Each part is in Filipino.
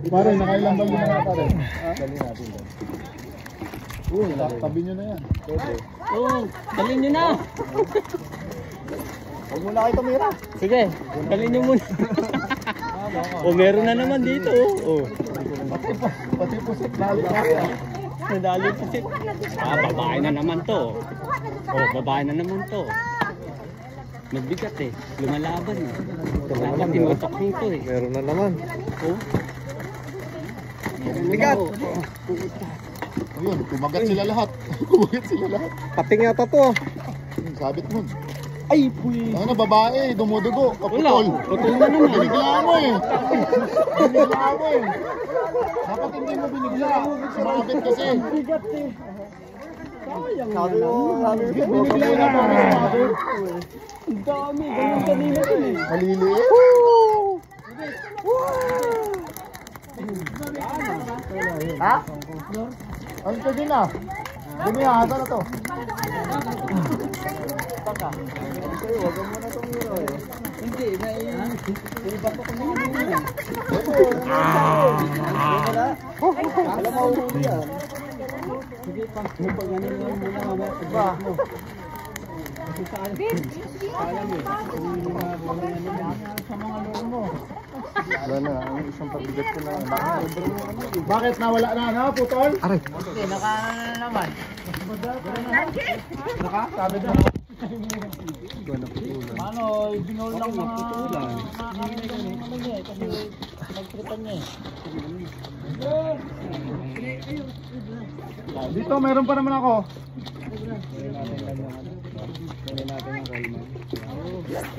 Pare, nakailang bali na nga pare. Dali natin doon. Uy, tabi nyo na yan. Pwede. Oo, dalhin nyo na. Huwag muna kayo tumira. Sige, dalhin nyo muna. O, meron na naman dito. O. Pati pusit, lalo na yan. Nadali pusit. Ah, babae na naman to. O, babae na naman to. Magbigat eh. Lumalaban eh. Dapat tinutok nito eh. Meron na naman. O. Bigat. Ayun, kumagat sila lahat. Kumagat sila lahat. Pating yata to. Sabit mo. Ay, puy. Ano, babae, dumudugo. Kaputol. Putol na naman. Binigla mo eh. Binigla mo eh. Dapat hindi mo binigla. Sumabit kasi. Bigat eh. Sayang Sabi na mo, lang. binigla na para sumabit. Ang dami. Ganun kanina din eh. Maliliit. Ha? Ano ka din ah? Dumihasa na to. Baka. Huwag mo na itong hero eh. Hindi, iba ko kung ano yun. Alam mo huli yan. Sige, pag ano lang muna mamaya. Ba? Kasi sa alam eh. Sa mga loro mo. Wala na, ang isang pabigat ko na. Bakit nawala na, putol? Aray. Okay, naka naman. Nakasabit na. Ano, binol lang mga putulan. Ano niya eh, kasi nagtripan niya eh. Dito, meron pa naman ako.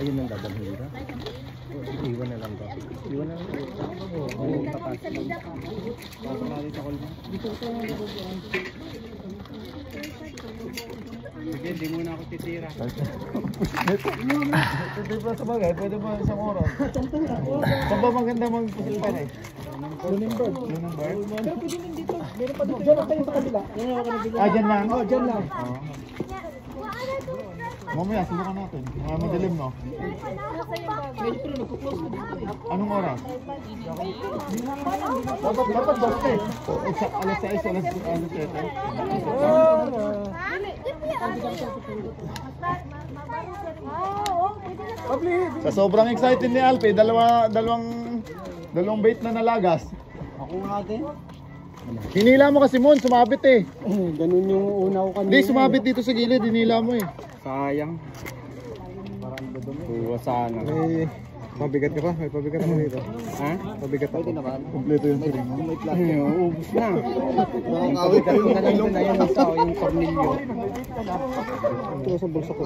Ayun ang dadalhin ka. Iwan na lang ba? Iwan na lang. Oo, tapas. Sige, di muna ako titira. Pwede ba sa bagay? Pwede ba isang oras? Saan ba maganda magpusil pa rin? Lunenburg. Lunenburg? Pwede din dito. Meron pa doon. Diyan lang kayo sa kabila. Ah, dyan lang? Oo, dyan lang. Mamaya, subukan natin. Madilim, no? Medyo pero nagpo-close na dito eh. Anong oras? Dapat basta eh. Alas 6, alas 7. Sa sobrang excited ni Alpe, dalawang bait na nalagas. Ako nga din. Hinila mo kasi Mon, sumabit eh. Ganun yung una ko kanina. Hindi, sumabit dito sa gilid, hinila mo eh. Sayang. Kuha sana. May pabigat ka pa? May pabigat ako dito. Ha? Pabigat ako. Pwede naman. Kompleto yung siring mo. May Ubus na. Ang kabigat ko na lang din na yun sa yung tornilyo. Ito sa bulsa ko.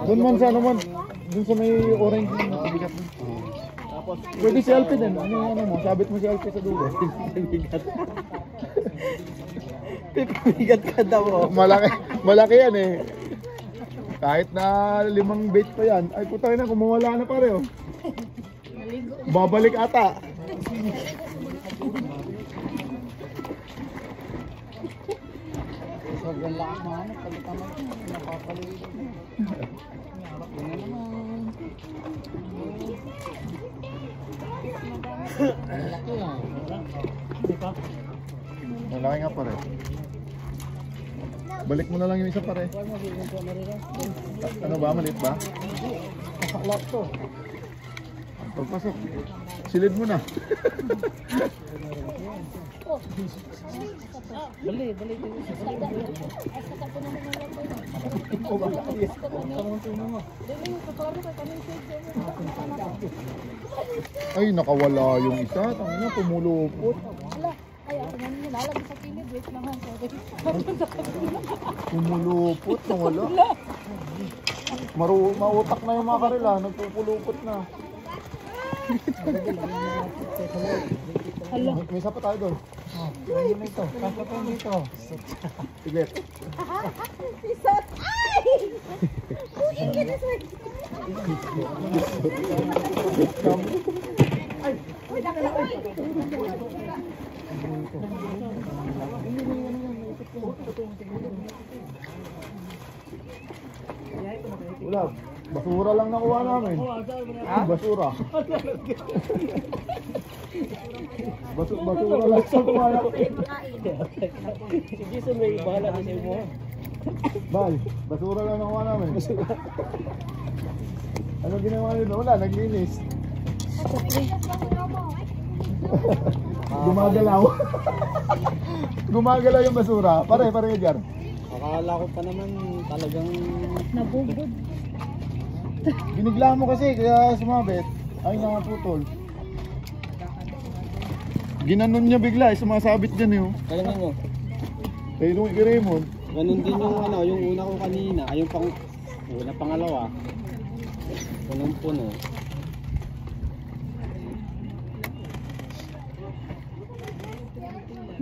Doon man sa ano man. Doon sa may orange na pabigat mo. Pwede si Alpe din. Ano yung ano mo? Sabit mo si Alpe sa dulo. Bigat. Bigat ka daw. Malaki yan eh. Kahit na 5 bait pa yan. Ay putay na, kumawala na pare oh. Babalik ata. Sobrang lakas na ano. Pagkatama ito. Napapaliit. Malaki yan. Di ba? Malaki nga pare. Balik mo na lang yung isa pare. Ano ba? Maliit ba? Kasaklat to. Pagpasok. Silid mo na. Dali. Ay, nakawala yung isa. Tangina, pumulupot. Lalagay sa kilid, wait lang ha. Pumulupot, nawala. Mautak na yung mga karila, nagpupulupot na. May isa pa tayo doon. Ayun na ito. Kasa pa dito. Sige. Isot! Ay! Uy, kiniswag! Ay! Uy, nakalaoy! Ulap. Basura lang nakuha namin. Basura. Basura lang sa kuha namin. Sige, sa may bahala na sa'yo mo. Bal, basura lang nakuha namin. Ano ginawa nila? Wala, naglinis. Gumagalaw. Gumagalaw yung basura. Pare Jar. Akala ko pa naman talagang Nabubod. Binigla mo kasi kaya sumabit. Ay nakaputol. Ginanon niya bigla, sumasabit dyan eh. Kailangan mo. Kaya nung kay Raymond. Ganun din yung ano, yung una ko kanina, ay yung pangalawa. Punong-puno.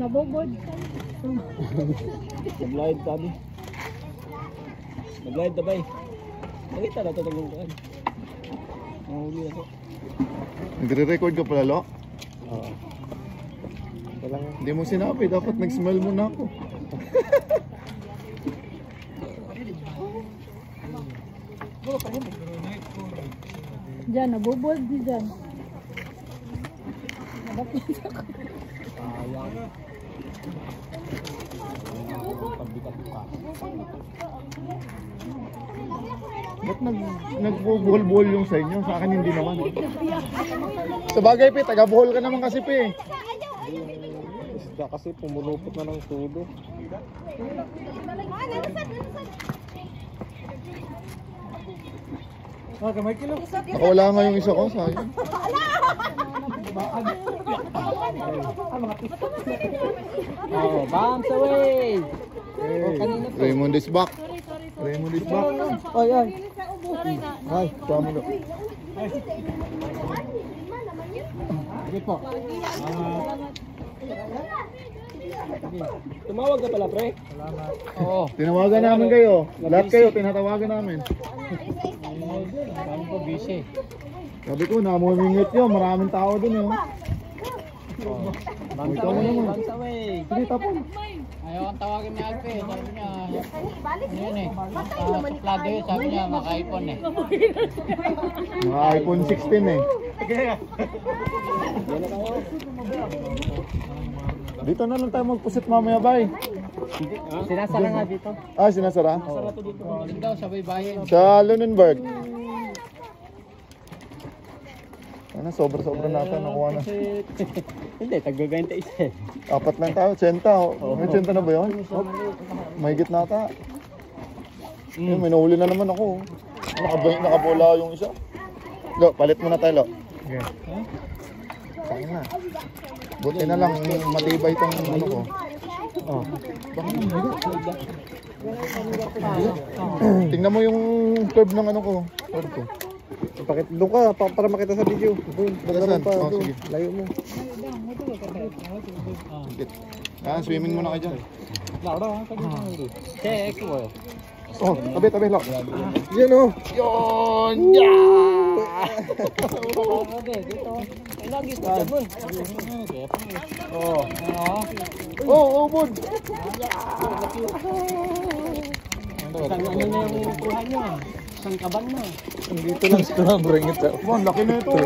Nabubod. Nag-live sabi. Nag-live na ba eh? Nakita na ito taglungkuhan. Nahuli na ito. Nagre-record ka pala, Lo? Oo. Hindi mo sinabi, dapat nag-smell muna ako. Diyan, nabubod dyan. Ba't nagbuhol-buhol yung sa inyo? Sa akin hindi naman. Sa bagay, Pe, taga-buhol ka naman kasi, Pe. Isda kasi pumulupot na ng tulo. Wala nga yung isa ko, sayang. Oh, bounce away! Raymond is back. Raymond is back. Ay, ay. Ay, sama mo. Sige po. Tumawag ka pala, pre. Salamat. Oo. Tinawagan namin kayo. Lahat kayo, tinatawagan namin. Kami po busy. Sabi ko, namumingit yun. Maraming tao dun yun. Bounce away, bounce away. Sige, tapon. Ayaw ang tawagin ni Alpe, sabi niya, yun eh, suplado yun, sabi niya, maka-iPhone eh. Mga iPhone 16 eh. Dito na lang tayo magpusit mamaya, bay. Sinasara nga dito. Ah, sinasara? Doon daw, sa baybayin. Sa Lunenburg. Ano, sobra-sobra natin nakuha na. Hindi, tagbe-21 eh. Apat lang tayo, 80. May 80 na ba yun? Mahigit na ata. May nahuli na naman ako. Nakabola yung isa. Lo, palit muna tayo, Lo. Okay. Saan na? Buti na lang, matibay itong ano ko. Oh. Tingnan mo yung curve ng ano ko. Curve ko. Doon ka, para makita sa video. Saan? Oh, sige. Layo mo. Ah, swimming muna kayo dyan. Check mo. Oh, tabi, Lo. Yan o. Yun! Yeah! Dito. Ay, lagi sa sabon. Oo. Oh, bud! Isang ano na yung kuha nyo. Isang kaban na. Dito lang sa bring it up. Wow, laki na ito.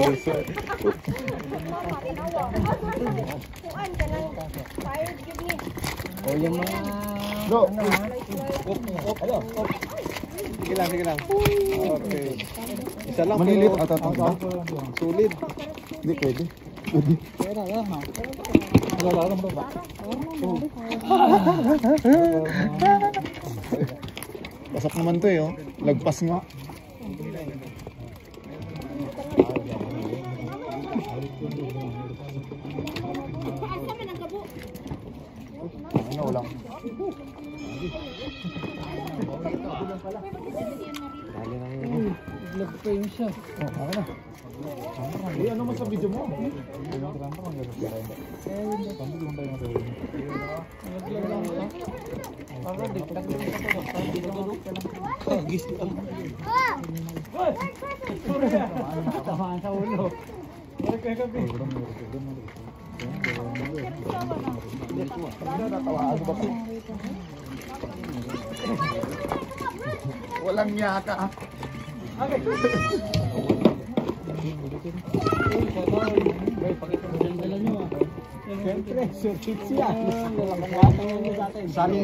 O yung mga... Lo. Sige lang. Okay. Isa lang. Malilit at tatang. Sulit. Hindi pwede. Pasak naman to eh, oh. Lagpas nga. Ano, walang. Nag-frame siya. Oh, okay na. Eh, ano man sa video mo? Tamaan sa ulo. Walang yaka. Salin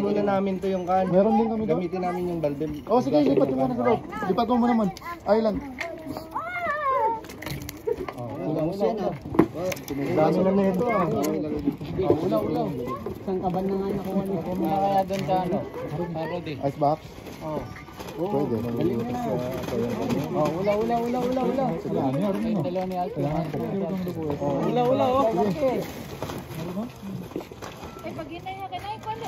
muna namin to yung kan. Meron din kami doon. Gamitin namin yung balde. Oh, sige, lipat mo muna sa loob. Lipat mo naman. Island. Dami na nito ah. Ulaw. Isang kaban na nga nakuha niya. Kaya kaya doon sa ano? Rodi. Ice box? Pwede. Ula. Yung dalawa ni Alfie. Ula. Eh, pag yun na yung kanay ko na.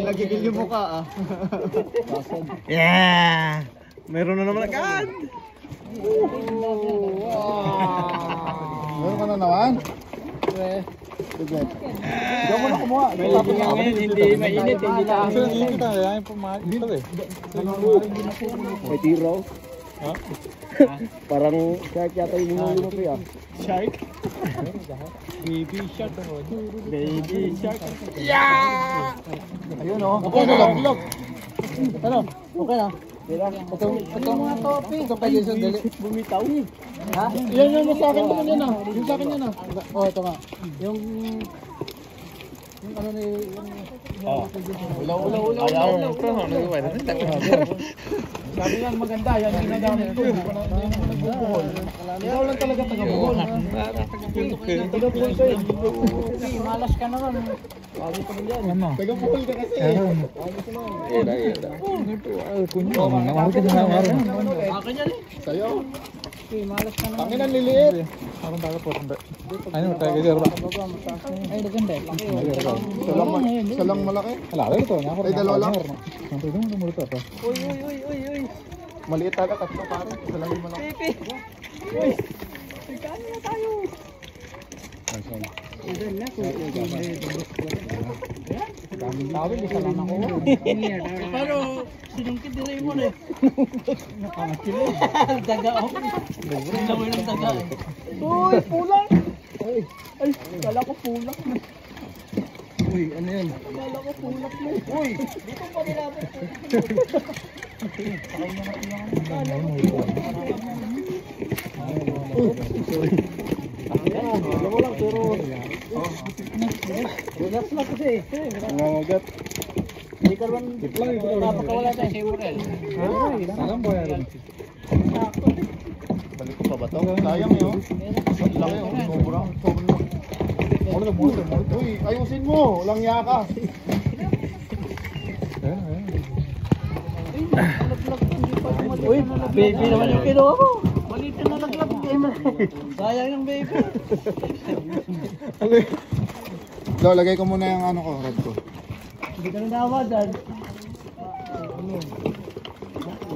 Nagigil yung mukha ah. Yeah! Meron na naman agad! Meron ka na naman? Sige. Hindi ako na kumuha. Maligin nga ngayon, hindi mainit, hindi lang. May tiro? Ha? Parang shark yata yung mga mo kaya. Shark? Baby shark. Baby shark. Ayun oh. Okay na lang. Ilog. Ano? Okay na. Itong mga topi. Itong kay Jason dali. Bumitaw. Ha? Yan yung sa akin naman yan ah. Yung sa akin yan ah. Oh, ito nga. Yung ano ni Ulaw. sabi lang maganda, yan ginagamit ko. Hindi ko na nagbubuhol. Ikaw lang talaga taga-buhol. Taga-buhol ka eh. Malas ka naman. Bago ka man yan. Taga-bukol ka kasi. Akin yan eh. Sa'yo. Malas ka naman. Tangin ang liliit. Ay, naganda eh. Isa lang malaki. Ay, dalawa lang. Uy. Maliit talaga, tatlo pare. Isa lang yung malaki. Tawil, isa lang ako. Pero, sinungkit din rin mo na eh. Daga ako. Lawin ng daga eh. Uy, pulang! Ay, kala ko pulang. Uy, ano yan? Kala ko pulang mo. Uy! Dito pa nila. Alam mo lang, pero... Relax na kasi eh. Nangangagat. Hindi ka naman napakawala tayo. Si Murel. Salam po yan. Balik ko pa ba ito? Sayang yun. Ang laki yun. Sobrang. Uy, ayusin mo. Walang yaka. Uy, baby naman yung kinuha ko. Maliit na naglag game. Sayang yung baby. Lo, lagay ko muna yung ano ko, rod ko. Hindi ka na nawa dyan.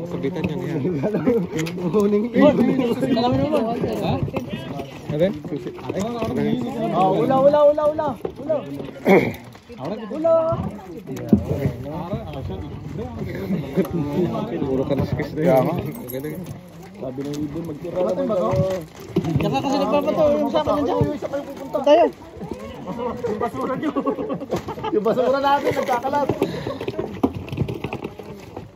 Sabitan niya yan. Alam mo naman. Ha? Ula. Puro ka naskis na Kaya nga. Sabi ng ibon, magtira Natin ba to? Diyan ka kasi nagpapato. Yung sa akin nandiyan. Uy, isa kayo pupunta. Tayo. Yung basura nyo. Yung basura natin, nagkakalat.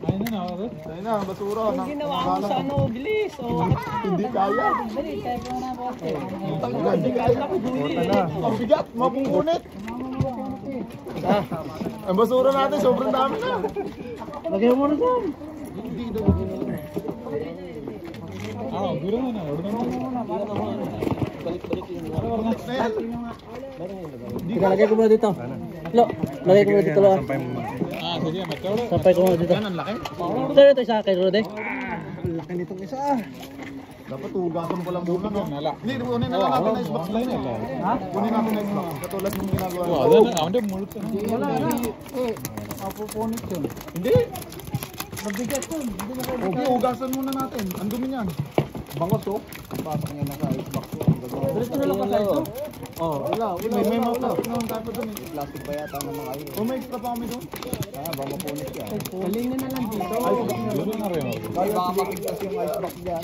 Ayun na, basura. Ginawa ko sa ano, bilis. Hindi kaya. Dali, tayo po na po. Hindi kaya. Ang bigat, mapupunit. Ang basura natin, sobrang dami na. Lagyan mo na dyan. Teka, lagay ko muna dito. Lo, lagay ko muna dito. Sampay ko muna dito. Sir, ito isa kay Rode. Laki nitong isa. Dapat hugasan ko lang muna, no? Hindi, kunin na lang natin na icebox lang eh. Ha? Kunin natin na icebox. Katulad ng ginagawa. Wala na. Apupunit yun. Hindi. Mabigat yun. Okay, hugasan muna natin. Ang dumi niyan. Bangos, oh. Pasok niya na sa icebox. Diretso na lang pa tayo. Wala. May mga plastic naman tayo pa dun eh. Plastic ba yata ng mga ayun? May extra pa kami dun. Baka mapunit ka. Galingan na lang dito. Baka mapigtas yung icebox dyan.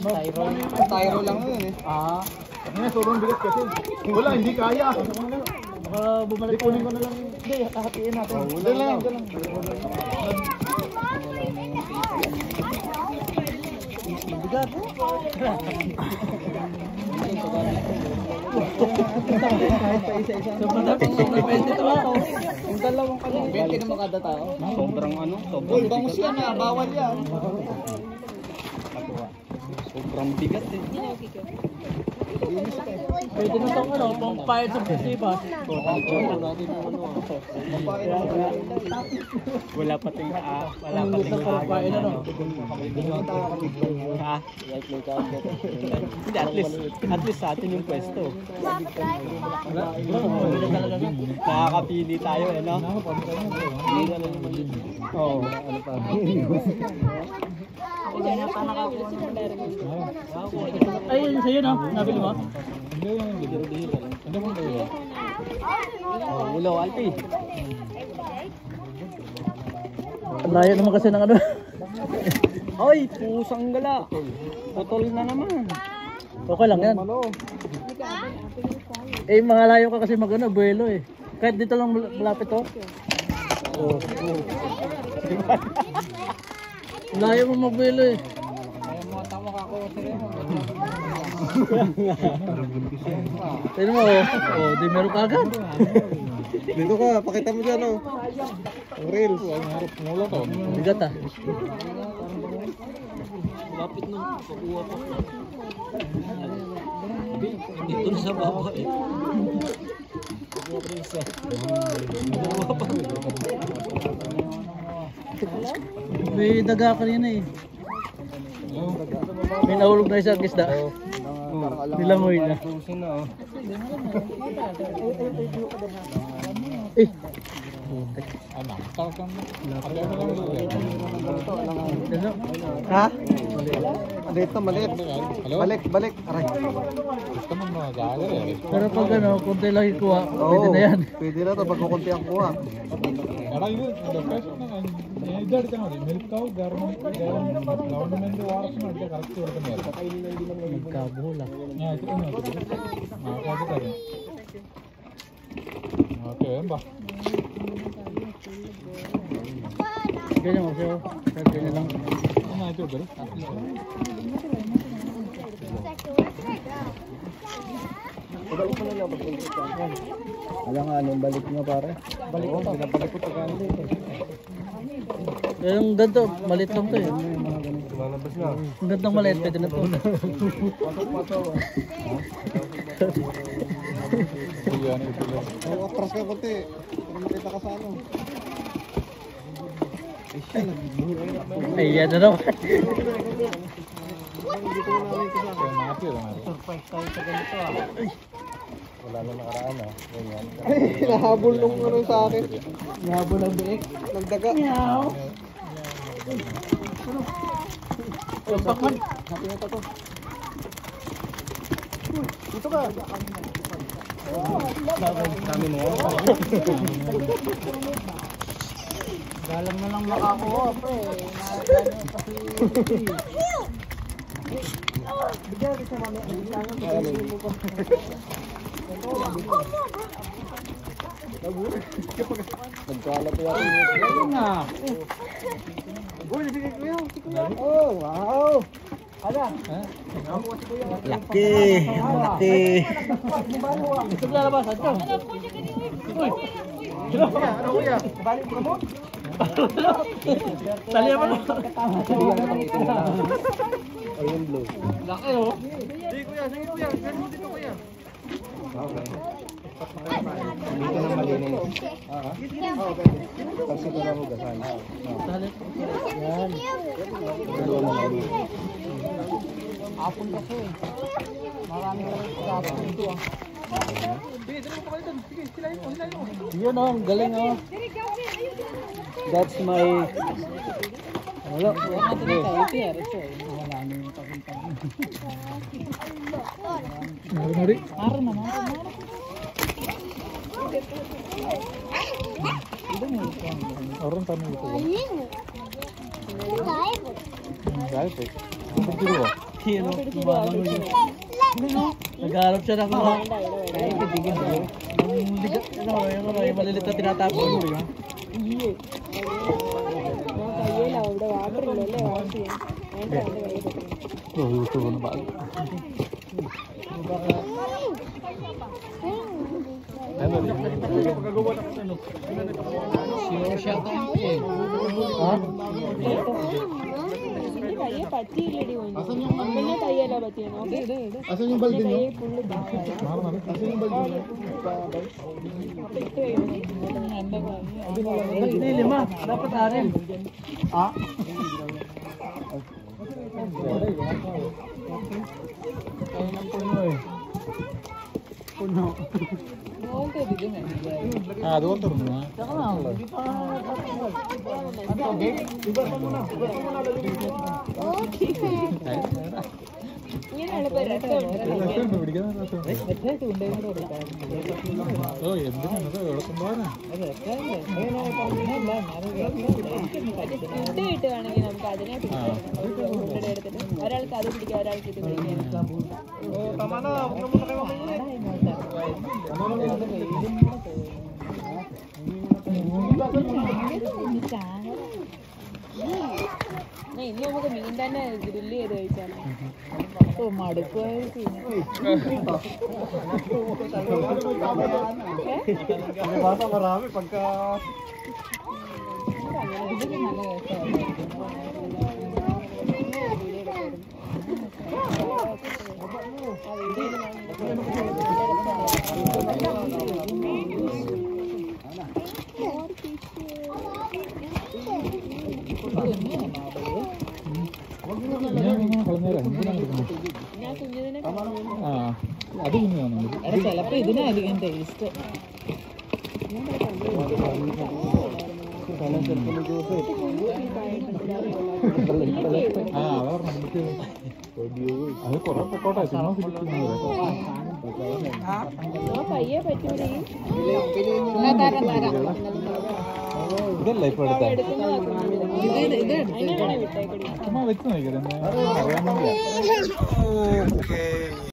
Tyro lang yun eh. Sobrang bigat kasi. Wala, hindi kaya. Baka bumalik Kunin ko na lang yung Hindi, hahatiin natin. Hindi lang. Bigat. Yung dalawang kanya. 20 naman kada tao. Sobrang ano, sobrang Bangus yan ah, bawal yan. sobrang bigat eh. Pwede na itong ano, pang pahit sa festival. Wala pa ting wala pa ting Pagpain ano. ha? Hindi, at least sa atin yung pwesto. Nakakapili tayo eh, no? Oo. Ano pa? Ay, yun sa'yo no? Nabili mo? Hello, Alpi. Ang layo naman kasi ng ano. Ay, pusang gala. Putol na naman. Okay lang yan. Eh, mga layo ka kasi mag ano, buwelo eh. Kahit dito lang malapit to. Layo mo magbuwelo eh. Tignan mo oh, di meron ka agad. Dito ka, pakita mo dyan, oh. Ang reels. Bigat ah. Lapit nung pakuha pa. Dito na sa baba eh. May daga kanina eh. May nahulog na isang isda. Nilangoy na. Eh. Ano? Ha? Dito, maliit. Balik. Aray. Pero pag ano, konti lang ikuha, pwede na yan. Pwede na ito, pag kukunti ang kuha. Nagkabuhol ah. Ganyan mo siya. Ganyan lang. Wala nga, anong balik mo, pare? Balik ko, pinabalik ko ito kanil. Yung ganito, maliit lang to eh. Lalabas na. Yung gantong maliit, pwede na to. Atras ka konti. Para makita ka sa ano. Ayan na naman. Surprise tayo sa ganito ah. Wala na nakaraan, ah. Ganyan. Ay, nahabol nung ano sa akin. Nahabol ang biik. Nagdaga. Meow. Tumpak man. Dito ka. Kami mo. Galang na lang makakuha, pre. Nagkalat yan. Ayun na. Uy, bigay ko yan. Oh, wow. Laki. Laki. Ito lalabas. Ito. Uy. Ano kuya? Balik ka mo? Tali mo. Ayun, blue. Laki oh. Sige kuya, kuya. Ganun dito kuya. Okay. Dito na malinis. Okay. Tapos ito na hugasan. Yan. Apon kasi. Marami talaga apon dito ah. Yun oh, ang galing oh. That's my... Wala. Mari. Orang tamu itu. Gaib eh. Apa dulu? Iya, nagharap siya ng mga. Yung malilit na tinatapon mo yun. Asan yung balde nyo? Asan yung balde nyo? Hindi, 5. Dapat 6. Ah? Kaya ng puno eh. Puno. Doon turun na. Saka na. Hindi pa. Ano, okay? Ibasan mo na. വേണമെങ്കിൽ നമുക്ക് അതിനെ എടുത്തിട്ട് ഒരാൾക്ക് അത് പിടിക്കാം ഒരാൾക്ക് ഇത് പിടിക്കാം ഇനി നമുക്ക് മീൻ തന്നെ ഗ്രില്ല് ചെയ്ത് കഴിച്ചാലോ ചിലപ്പോ ഇതിനായിരിക്കും ടേസ്റ്റ് പയ്യെ പറ്റൂലേ ഇതല്ല ഇപ്പൊ വിട്ടേക്കടി ചുമ്മാ വെച്ച് നോക്കിയത്